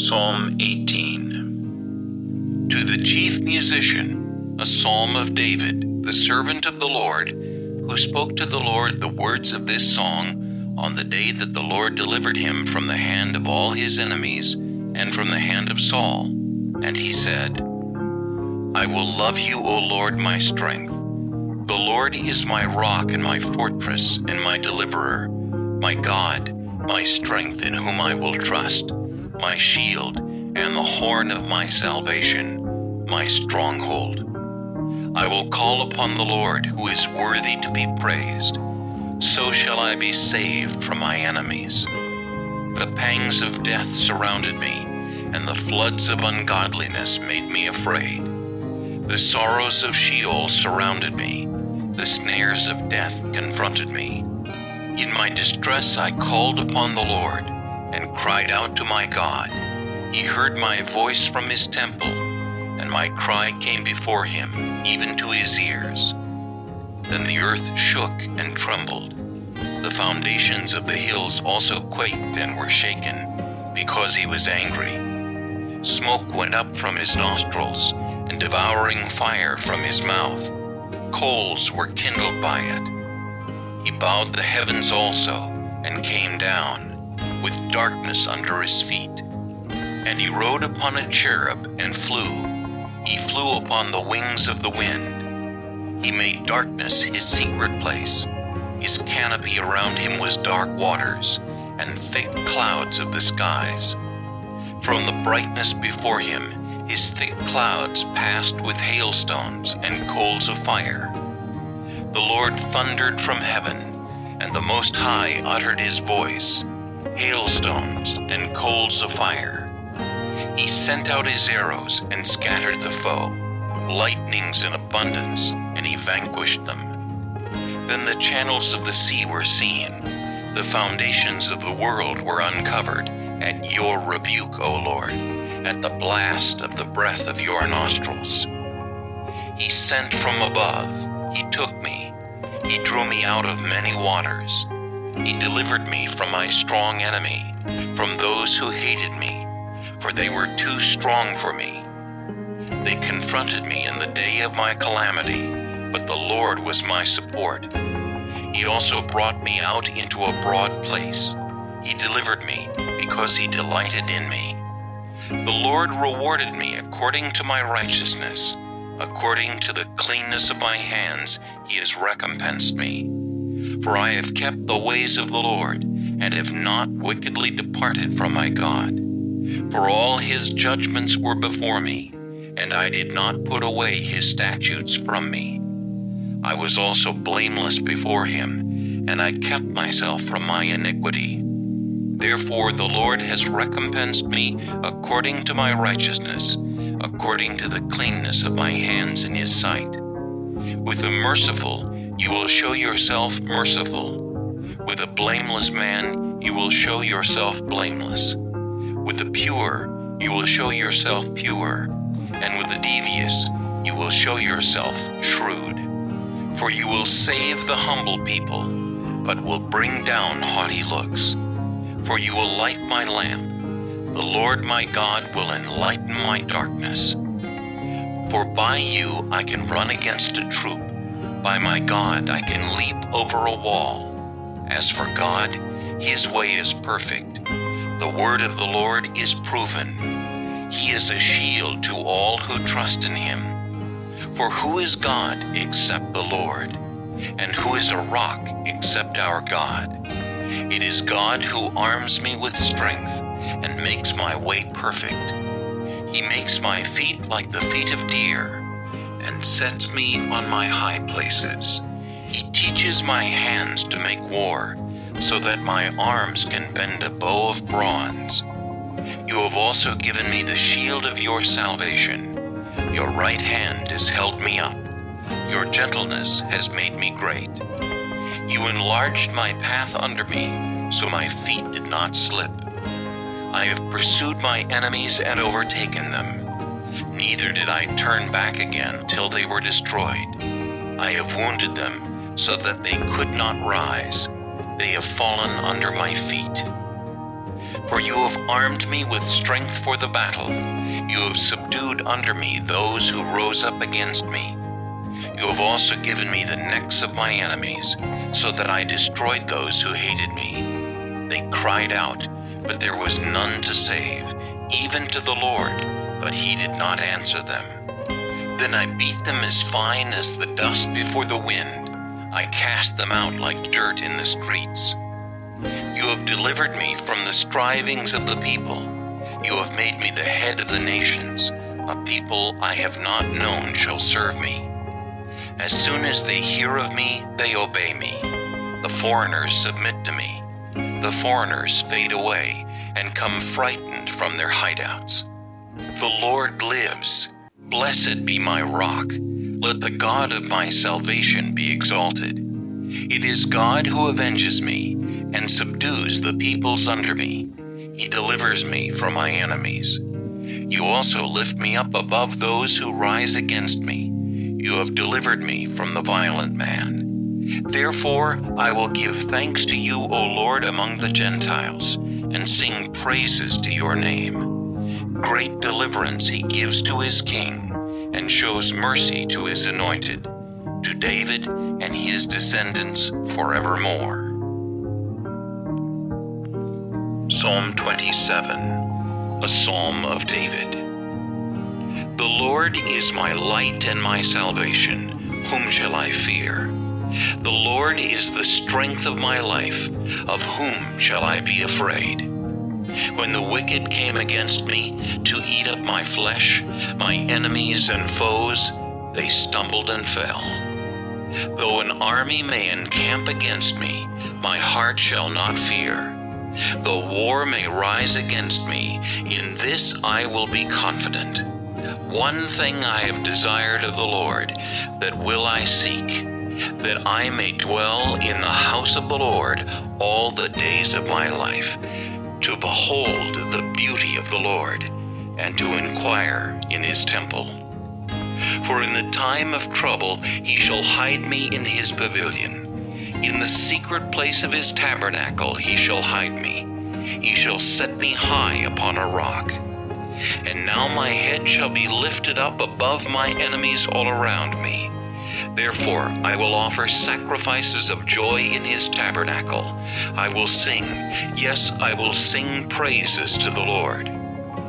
Psalm 18. To the chief musician, a psalm of David, the servant of the Lord, who spoke to the Lord the words of this song on the day that the Lord delivered him from the hand of all his enemies and from the hand of Saul. And he said, I will love you, O Lord, my strength. The Lord is my rock and my fortress and my deliverer, my God, my strength in whom I will trust, my shield and the horn of my salvation, my stronghold. I will call upon the Lord, who is worthy to be praised. So shall I be saved from my enemies. The pangs of death surrounded me, and the floods of ungodliness made me afraid. The sorrows of Sheol surrounded me. The snares of death confronted me. In my distress I called upon the Lord and cried out to my God. He heard my voice from his temple, and my cry came before him, even to his ears. Then the earth shook and trembled. The foundations of the hills also quaked and were shaken, because he was angry. Smoke went up from his nostrils, and devouring fire from his mouth. Coals were kindled by it. He bowed the heavens also, and came down, with darkness under his feet. And he rode upon a cherub and flew. He flew upon the wings of the wind. He made darkness his secret place. His canopy around him was dark waters, and thick clouds of the skies. From the brightness before him, his thick clouds passed with hailstones and coals of fire. The Lord thundered from heaven, and the Most High uttered his voice, hailstones and coals of fire. He sent out his arrows and scattered the foe, lightnings in abundance, and he vanquished them. Then the channels of the sea were seen. The foundations of the world were uncovered at your rebuke, O Lord, at the blast of the breath of your nostrils. He sent from above. He took me. He drew me out of many waters. He delivered me from my strong enemy, from those who hated me, for they were too strong for me. They confronted me in the day of my calamity, but the Lord was my support. He also brought me out into a broad place. He delivered me because he delighted in me. The Lord rewarded me according to my righteousness. According to the cleanness of my hands, he has recompensed me. For I have kept the ways of the Lord, and have not wickedly departed from my God. For all his judgments were before me, and I did not put away his statutes from me. I was also blameless before him, and I kept myself from my iniquity. Therefore the Lord has recompensed me according to my righteousness, according to the cleanness of my hands in his sight. With the merciful you will show yourself merciful. With a blameless man you will show yourself blameless. With the pure you will show yourself pure, and with the devious you will show yourself shrewd. For you will save the humble people, but will bring down haughty looks. For you will light my lamp. The Lord my God will enlighten my darkness. For by you I can run against a troop. By my God I can leap over a wall. As for God, his way is perfect. The word of the Lord is proven. He is a shield to all who trust in him. For who is God except the Lord? And who is a rock except our God? It is God who arms me with strength and makes my way perfect. He makes my feet like the feet of deer and sets me on my high places. He teaches my hands to make war, so that my arms can bend a bow of bronze. You have also given me the shield of your salvation. Your right hand has held me up. Your gentleness has made me great. You enlarged my path under me, so my feet did not slip. I have pursued my enemies and overtaken them. Neither did I turn back again till they were destroyed. I have wounded them so that they could not rise. They have fallen under my feet. For you have armed me with strength for the battle. You have subdued under me those who rose up against me. You have also given me the necks of my enemies, so that I destroyed those who hated me. They cried out, but there was none to save, even to the Lord, but he did not answer them. Then I beat them as fine as the dust before the wind. I cast them out like dirt in the streets. You have delivered me from the strivings of the people. You have made me the head of the nations. A people I have not known shall serve me. As soon as they hear of me, they obey me. The foreigners submit to me. The foreigners fade away and come frightened from their hideouts. The Lord lives. Blessed be my rock. Let the God of my salvation be exalted. It is God who avenges me and subdues the peoples under me. He delivers me from my enemies. You also lift me up above those who rise against me. You have delivered me from the violent man. Therefore, I will give thanks to you, O Lord, among the Gentiles, and sing praises to your name. Great deliverance he gives to his king, and shows mercy to his anointed, to David and his descendants forevermore. Psalm 27, a psalm of David. The Lord is my light and my salvation. Whom shall I fear? The Lord is the strength of my life. Of whom shall I be afraid? When the wicked came against me to eat up my flesh, my enemies and foes, they stumbled and fell. Though an army may encamp against me, my heart shall not fear. Though war may rise against me, in this I will be confident. One thing I have desired of the Lord, that will I seek, that I may dwell in the house of the Lord all the days of my life, to behold the beauty of the Lord, and to inquire in his temple. For in the time of trouble he shall hide me in his pavilion. In the secret place of his tabernacle he shall hide me. He shall set me high upon a rock. And now my head shall be lifted up above my enemies all around me. Therefore I will offer sacrifices of joy in his tabernacle. I will sing, yes, I will sing praises to the Lord.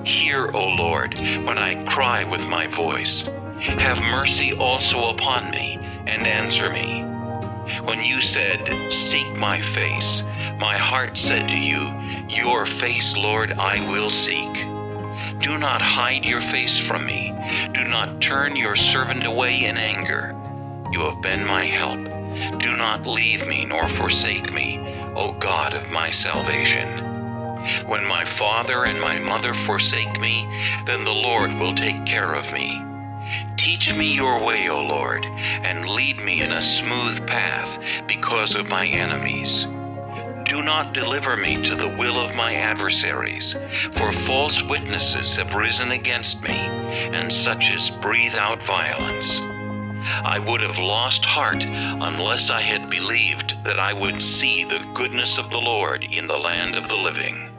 Hear, O Lord, when I cry with my voice. Have mercy also upon me, and answer me. When you said, seek my face, my heart said to you, your face, Lord, I will seek. Do not hide your face from me. Do not turn your servant away in anger. You have been my help. Do not leave me nor forsake me, O God of my salvation. When my father and my mother forsake me, then the Lord will take care of me. Teach me your way, O Lord, and lead me in a smooth path because of my enemies. Do not deliver me to the will of my adversaries, for false witnesses have risen against me, and such as breathe out violence. I would have lost heart unless I had believed that I would see the goodness of the Lord in the land of the living.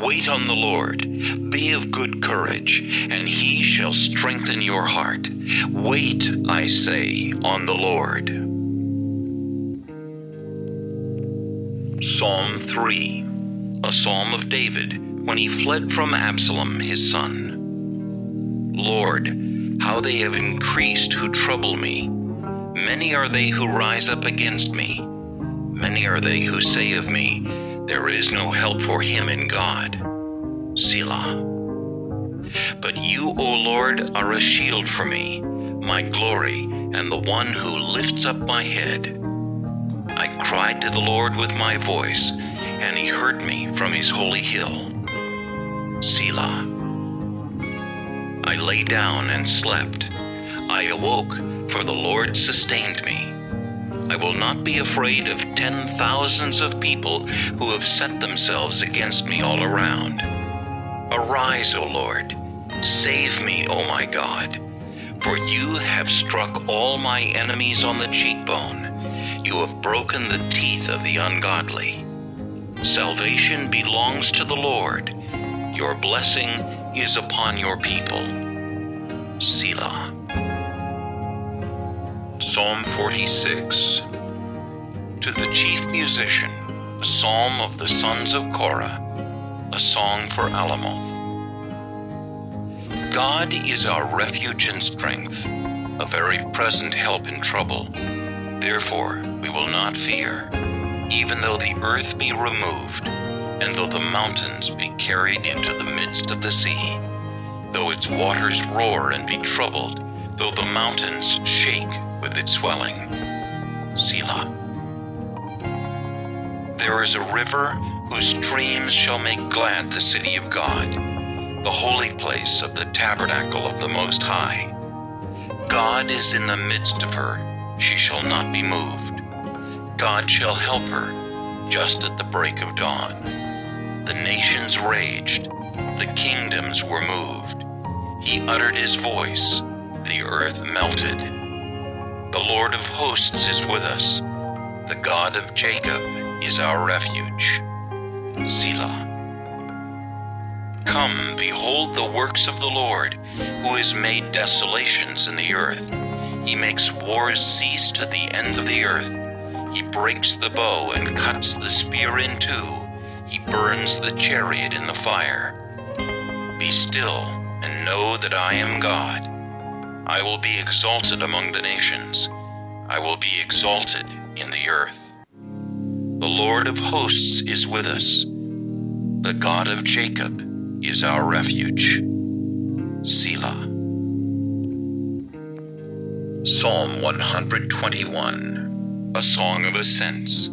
Wait on the Lord, be of good courage, and he shall strengthen your heart. Wait, I say, on the Lord. Psalm 3, a psalm of David, when he fled from Absalom his son. Lord, how they have increased who trouble me. Many are they who rise up against me. Many are they who say of me, there is no help for him in God. Selah. But you, O Lord, are a shield for me, my glory, and the one who lifts up my head. I cried to the Lord with my voice, and he heard me from his holy hill. Selah. I lay down and slept. I awoke, for the Lord sustained me. I will not be afraid of 10,000s of people who have set themselves against me all around. Arise, O Lord, save me, O my God, for you have struck all my enemies on the cheekbone. You have broken the teeth of the ungodly. Salvation belongs to the Lord. Your blessing is upon your people. Selah. Psalm 46. To the chief musician, a psalm of the sons of Korah, a song for Alamoth. God is our refuge and strength, a very present help in trouble. Therefore we will not fear, even though the earth be removed, and though the mountains be carried into the midst of the sea, though its waters roar and be troubled, though the mountains shake with its swelling. Selah. There is a river whose streams shall make glad the city of God, the holy place of the tabernacle of the Most High. God is in the midst of her, she shall not be moved. God shall help her just at the break of dawn. The nations raged, the kingdoms were moved. He uttered his voice, the earth melted. The Lord of hosts is with us. The God of Jacob is our refuge. Selah. Come, behold the works of the Lord, who has made desolations in the earth. He makes wars cease to the end of the earth. He breaks the bow and cuts the spear in two. He burns the chariot in the fire. Be still and know that I am God. I will be exalted among the nations. I will be exalted in the earth. The Lord of hosts is with us. The God of Jacob is our refuge. Selah. Psalm 121, a song of ascents.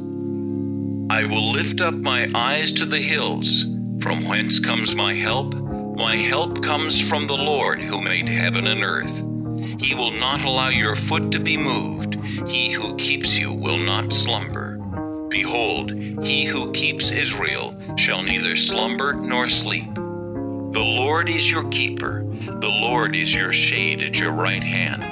I will lift up my eyes to the hills. From whence comes my help? My help comes from the Lord who made heaven and earth. He will not allow your foot to be moved. He who keeps you will not slumber. Behold, he who keeps Israel shall neither slumber nor sleep. The Lord is your keeper. The Lord is your shade at your right hand.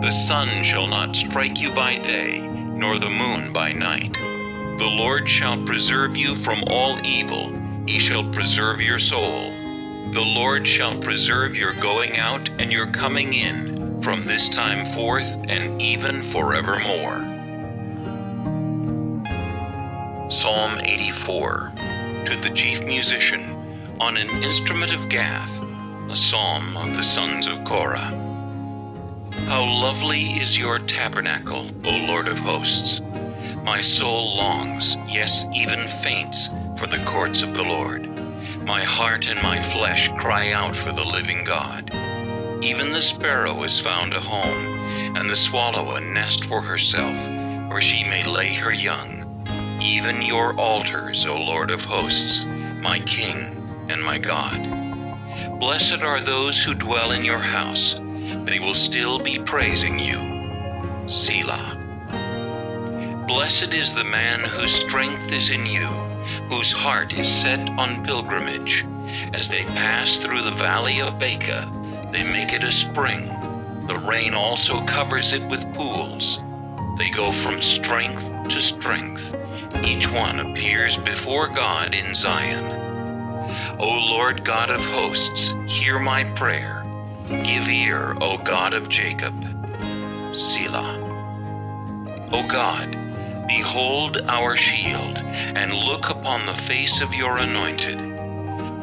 The sun shall not strike you by day, nor the moon by night. The Lord shall preserve you from all evil. He shall preserve your soul. The Lord shall preserve your going out and your coming in, from this time forth and even forevermore. Psalm 84. To the chief musician, on an instrument of Gath, a psalm of the sons of Korah. How lovely is your tabernacle, O Lord of hosts! My soul longs, yes, even faints, for the courts of the Lord. My heart and my flesh cry out for the living God. Even the sparrow has found a home, and the swallow a nest for herself, where she may lay her young. Even your altars, O Lord of hosts, my King and my God. Blessed are those who dwell in your house. They will still be praising you. Selah. Blessed is the man whose strength is in you, whose heart is set on pilgrimage. As they pass through the valley of Baca, they make it a spring. The rain also covers it with pools. They go from strength to strength. Each one appears before God in Zion. O Lord God of hosts, hear my prayer. Give ear, O God of Jacob. Selah. O God, behold our shield, and look upon the face of your anointed.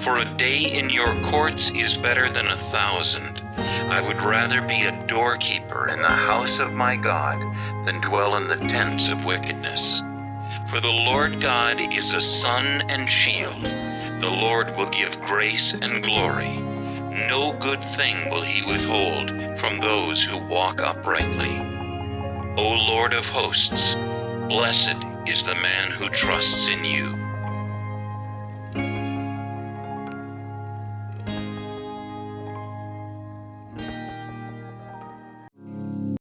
For a day in your courts is better than 1,000. I would rather be a doorkeeper in the house of my God than dwell in the tents of wickedness. For the Lord God is a sun and shield. The Lord will give grace and glory. No good thing will he withhold from those who walk uprightly. O Lord of hosts, blessed is the man who trusts in you.